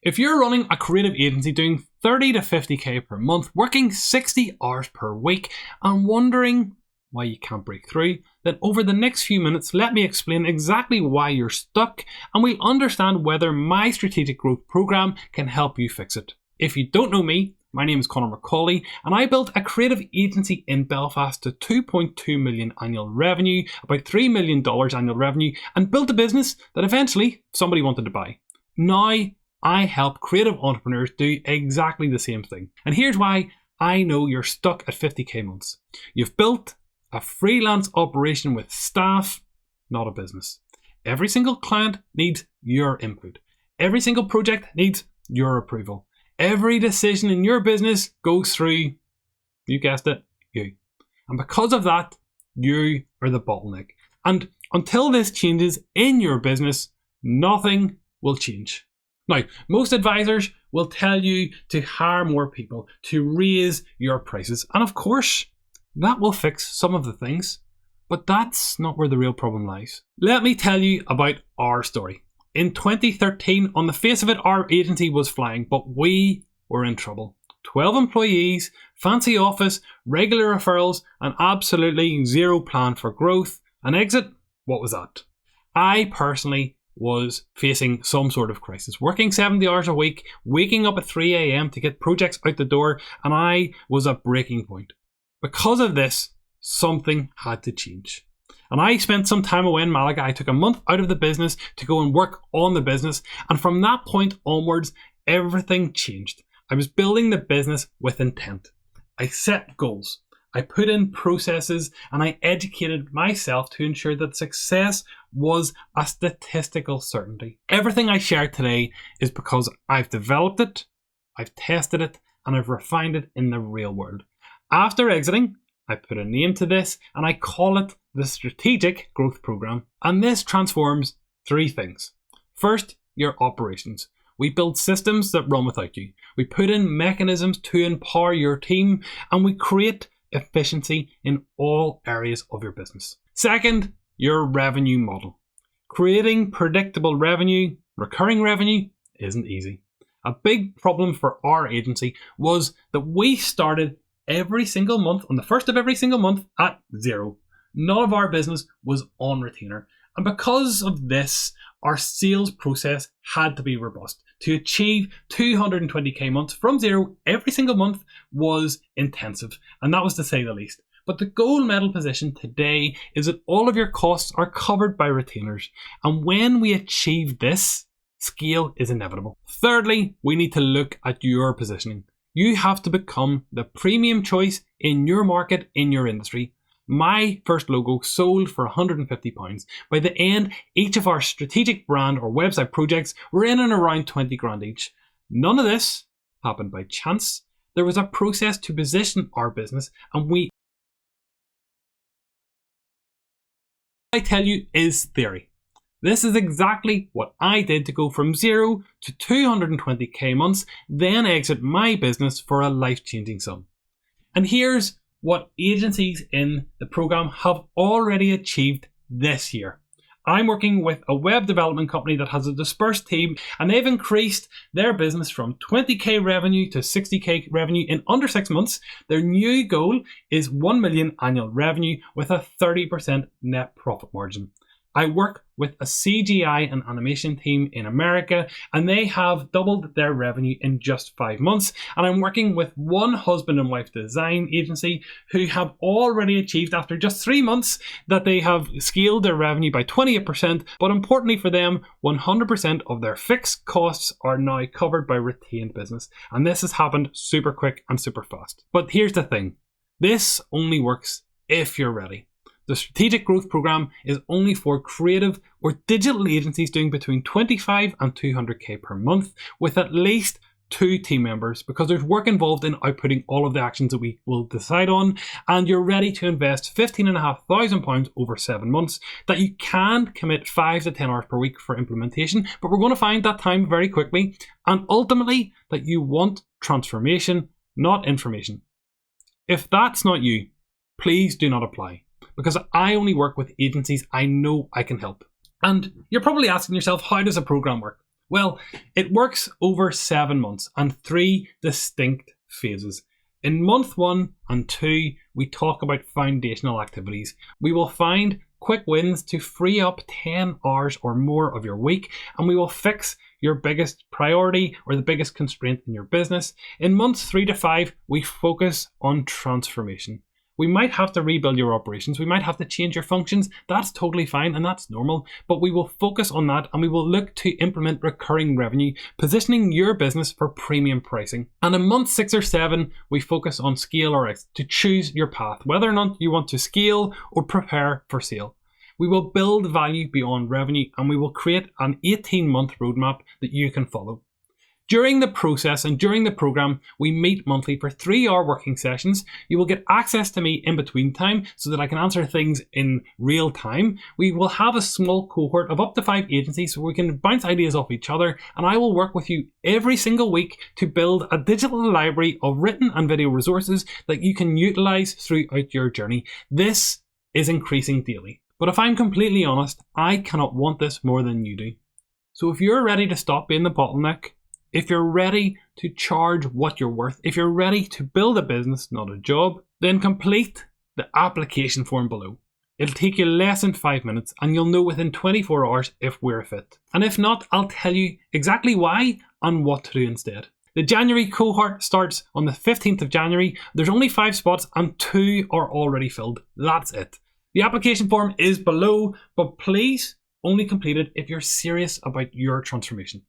If you're running a creative agency doing 30 to 50k per month, working 60 hours per week, and wondering why you can't break through, then over the next few minutes, let me explain exactly why you're stuck, and we'll understand whether my strategic growth program can help you fix it. If you don't know me, my name is Conor McCauley, and I built a creative agency in Belfast to 2.2 million annual revenue, about $3 million annual revenue, and built a business that eventually somebody wanted to buy. Now, I help creative entrepreneurs do exactly the same thing. And here's why I know you're stuck at 50k months. You've built a freelance operation with staff, not a business. Every single client needs your input. Every single project needs your approval. Every decision in your business goes through, you guessed it, you. And because of that, you are the bottleneck. And until this changes in your business, nothing will change. Now, most advisors will tell you to hire more people, to raise your prices. And of course, that will fix some of the things, but that's not where the real problem lies. Let me tell you about our story. In 2013, on the face of it, our agency was flying, but we were in trouble. 12 employees, fancy office, regular referrals, and absolutely zero plan for growth. An exit? What was that? I personally was facing some sort of crisis, working 70 hours a week, waking up at 3 a.m. to get projects out the door, and I was at breaking point. Because of this, something had to change. And I spent some time away in Malaga. I took a month out of the business to go and work on the business, and from that point onwards, everything changed. I was building the business with intent. I set goals. I put in processes, and I educated myself to ensure that success was a statistical certainty. Everything I share today is because I've developed it, I've tested it, and I've refined it in the real world. After exiting, I put a name to this, and I call it the Strategic Growth Program. And this transforms three things. First, your operations. We build systems that run without you. We put in mechanisms to empower your team, and we create efficiency in all areas of your business. Second, your revenue model. Creating predictable revenue, recurring revenue, isn't easy. A big problem for our agency was that we started every single month, on the first of every single month, at zero. None of our business was on retainer. And because of this, our sales process had to be robust. To achieve 220k months from zero every single month was intensive, and that was to say the least. But the gold medal position today is that all of your costs are covered by retainers. And when we achieve this, scale is inevitable. Thirdly, we need to look at your positioning. You have to become the premium choice in your market, in your industry. My first logo sold for £150. By the end, each of our strategic brand or website projects were in and around 20 grand each. None of this happened by chance. There was a process to position our business, and I tell you is theory. This is exactly what I did to go from zero to 220k months, then exit my business for a life-changing sum. And here's what agencies in the program have already achieved this year. I'm working with a web development company that has a dispersed team, and they've increased their business from 20k revenue to 60k revenue in under 6 months. Their new goal is 1 million annual revenue with a 30% net profit margin. I work with a CGI and animation team in America, and they have doubled their revenue in just 5 months. And I'm working with one husband and wife design agency who have already achieved, after just 3 months, that they have scaled their revenue by 28%. But importantly for them, 100% of their fixed costs are now covered by retained business. And this has happened super quick and super fast. But here's the thing. This only works if you're ready. The Strategic Growth Program is only for creative or digital agencies doing between 25 and 200k per month with at least 2 team members, because there's work involved in outputting all of the actions that we will decide on, and you're ready to invest £15,500 over 7 months that you can commit 5 to 10 hours per week for implementation, but we're going to find that time very quickly, and ultimately that you want transformation, not information. If that's not you, please do not apply, because I only work with agencies I know I can help. And you're probably asking yourself, how does a program work? Well, it works over 7 months and 3 distinct phases. In month 1 and 2, we talk about foundational activities. We will find quick wins to free up 10 hours or more of your week, and we will fix your biggest priority or the biggest constraint in your business. In months 3 to 5, we focus on transformation. We might have to rebuild your operations. We might have to change your functions. That's totally fine and that's normal, but we will focus on that and we will look to implement recurring revenue, positioning your business for premium pricing. And in month 6 or 7, we focus on scale or exit to choose your path, whether or not you want to scale or prepare for sale. We will build value beyond revenue and we will create an 18-month roadmap that you can follow. During the process and during the program, we meet monthly for 3-hour working sessions. You will get access to me in between time so that I can answer things in real time. We will have a small cohort of up to 5 agencies so we can bounce ideas off each other, and I will work with you every single week to build a digital library of written and video resources that you can utilize throughout your journey. This is increasing daily. But if I'm completely honest, I cannot want this more than you do. So if you're ready to stop being the bottleneck, if you're ready to charge what you're worth, if you're ready to build a business, not a job, then complete the application form below. It'll take you less than 5 minutes and you'll know within 24 hours if we're a fit. And if not, I'll tell you exactly why and what to do instead. The January cohort starts on the 15th of January. There's only 5 spots and 2 are already filled. That's it. The application form is below, but please only complete it if you're serious about your transformation.